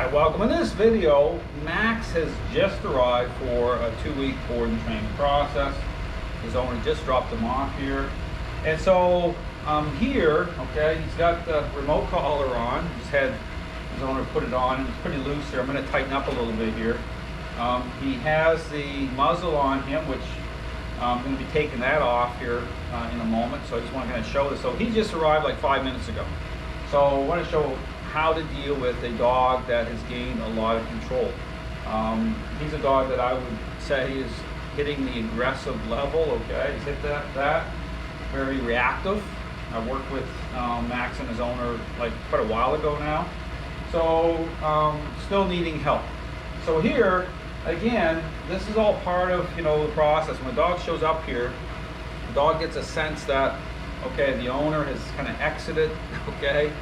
Alright, welcome. In this video, Max has just arrived for a 2-week board and training process. His owner just dropped him off here. And so here, okay, he's got the remote collar on. Just had his owner put it on, and it's pretty loose here. I'm going to tighten up a little bit here. He has the muzzle on him, which I'm going to be taking that off here in a moment. So I just want to kind of show this. So he just arrived like 5 minutes ago. So I want to show how to deal with a dog that has gained a lot of control. He's a dog that I would say is hitting the aggressive level, okay? He's hit that very reactive. I worked with Max and his owner like quite a while ago now. So still needing help. So here, again, this is all part of, the process. When a dog shows up here, the dog gets a sense that, okay, the owner has kind of exited, okay?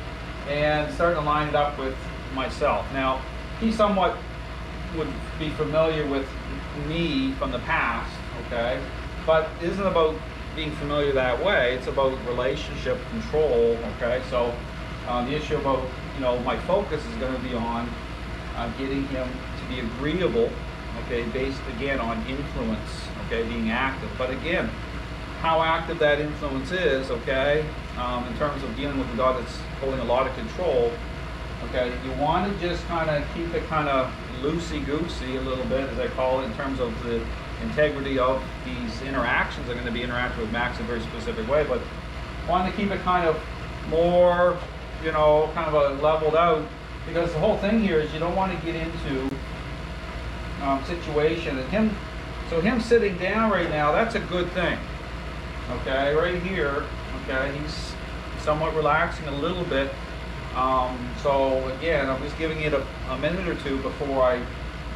And starting to line it up with myself. Now, he somewhat would be familiar with me from the past, okay? But it isn't about being familiar that way. It's about relationship control, okay? So the issue about, my focus is going to be on getting him to be agreeable, okay? Based, again, on influence, okay? Being active. But again, how active that influence is, okay? In terms of dealing with a dog that's holding a lot of control, okay, you want to just kind of keep it kind of loosey-goosey a little bit, as I call it, in terms of the integrity of these interactions. They're going to be interacting with Max in a very specific way, but want to keep it kind of more, kind of a leveled out, because the whole thing here is you don't want to get into situation, and him sitting down right now, that's a good thing, okay, right here. Okay, he's somewhat relaxing a little bit. So again, I'm just giving it a minute or two before I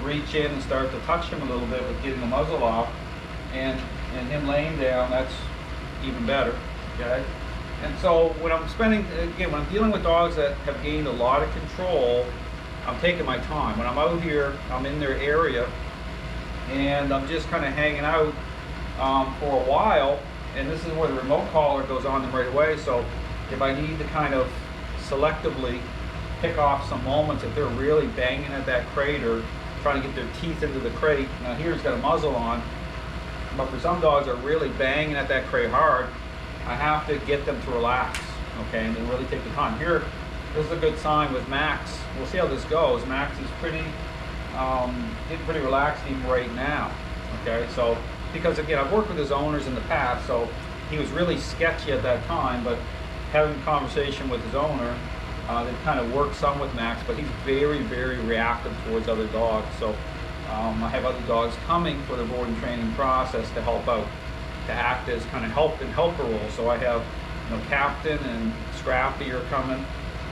reach in and start to touch him a little bit with getting the muzzle off. And him laying down, that's even better. Okay. And so when I'm when I'm dealing with dogs that have gained a lot of control, I'm taking my time. When I'm out here, I'm in their area, and I'm just kind of hanging out for a while. And this is where the remote collar goes on them right away. So if I need to kind of selectively pick off some moments, if they're really banging at that crate or trying to get their teeth into the crate, now here he's got a muzzle on, but for some dogs that are really banging at that crate hard, I have to get them to relax, okay, and then really take the time. Here, this is a good sign with Max. We'll see how this goes. Max is getting pretty relaxed even right now, okay, so because again, I've worked with his owners in the past, so he was really sketchy at that time, but having a conversation with his owner, they kind of worked some with Max, but he's very, very reactive towards other dogs. So I have other dogs coming for the board and training process to help out, to act as kind of helper role. So I have, Captain and Scrappy are coming,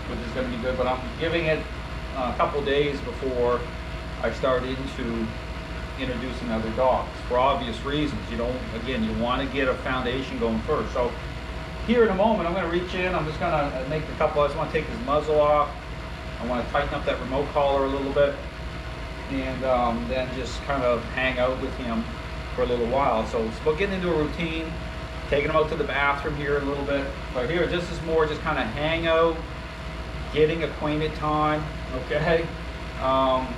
which is going to be good, but I'm giving it a couple days before I start into introducing other dogs for obvious reasons. You want to get a foundation going first. So here in a moment, I'm going to reach in. I'm just going to make a couple. I just want to take his muzzle off. I want to tighten up that remote collar a little bit, and then just kind of hang out with him for a little while. So we'll get into a routine, taking him out to the bathroom here a little bit. But here, this is more just kind of hang out, getting acquainted time, okay?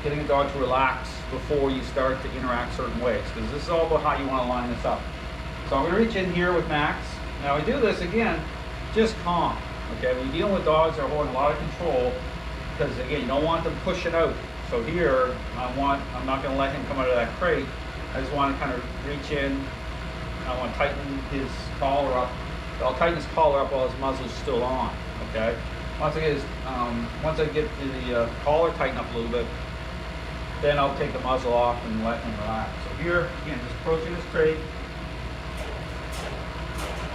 Getting a dog to relax before you start to interact certain ways, because this is all about how you want to line this up. So I'm going to reach in here with Max. Now I do this again, just calm. Okay, when you're dealing with dogs that are holding a lot of control, because again, you don't want them pushing out. So here, I'm not going to let him come out of that crate. I just want to kind of reach in. I want to tighten his collar up. I'll tighten his collar up while his muzzle's still on. Okay. Once I get the collar tightened up a little bit, then I'll take the muzzle off and let him relax. So here, again, just approaching his crate,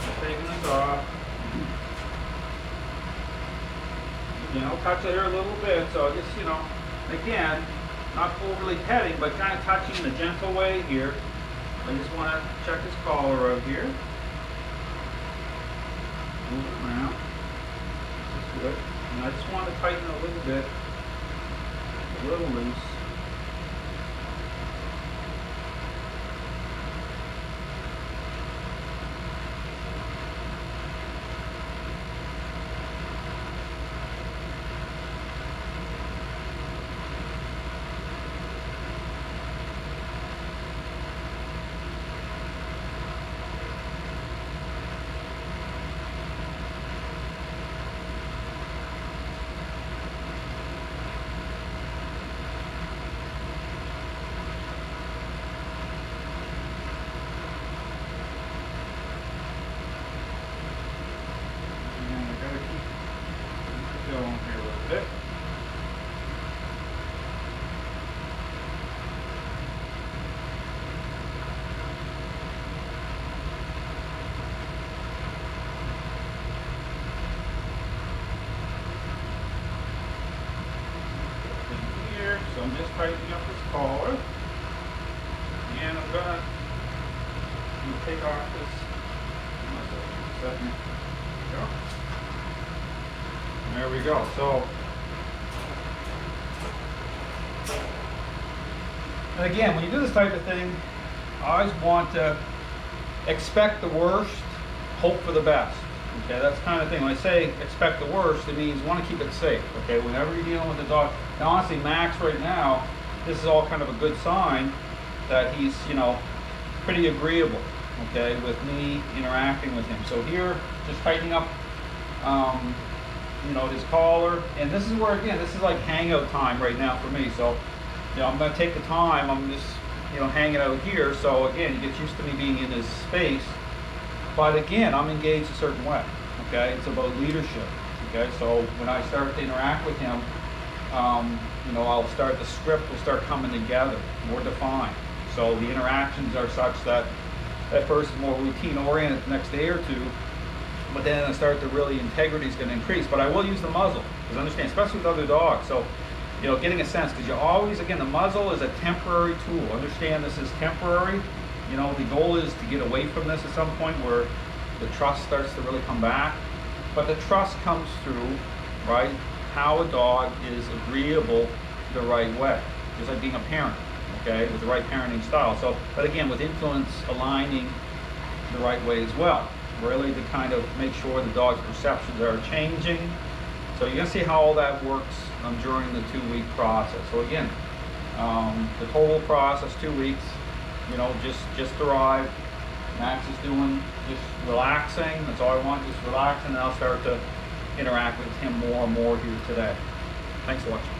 just taking this off. Touch it here a little bit, so just, again, not overly petting, but kind of touching in a gentle way here. I just want to check his collar out here. Move it around. This is good. And I just want to tighten it a little bit, a little loose. so I'm just tightening up his collar. And I'm gonna take off this. Second. There we go. So, and again, when you do this type of thing, I always want to expect the worst, hope for the best. Okay, that's the kind of thing. When I say expect the worst, it means want to keep it safe. Okay, whenever you're dealing with a dog. Now, honestly, Max right now, this is all kind of a good sign that he's, you know, pretty agreeable. Okay, with me interacting with him. So here, just tightening up, you know, his collar. And this is where, again, this is like hangout time right now for me. So, you know, I'm going to take the time. I'm just, you know, hanging out here. So again, he gets used to me being in his space. But again, I'm engaged a certain way. Okay, it's about leadership. Okay, so when I start to interact with him, you know, the script will start coming together, more defined. So the interactions are such that at first it's more routine oriented the next day or two, but then I start to really, integrity is going to increase. But I will use the muzzle, because understand, especially with other dogs. So, you know, getting a sense, because you always, again, the muzzle is a temporary tool. Understand this is temporary. You know, the goal is to get away from this at some point where the trust starts to really come back. But the trust comes through, right, how a dog is agreeable the right way, just like being a parent. Okay, with the right parenting style. So, but again, with influence aligning the right way as well, really to kind of make sure the dog's perceptions are changing. So you're gonna see how all that works during the 2-week process. So again, the total process, 2 weeks. You know, just arrived. Max is doing just relaxing. That's all I want, just relaxing, and I'll start to interact with him more and more here today. Thanks for watching.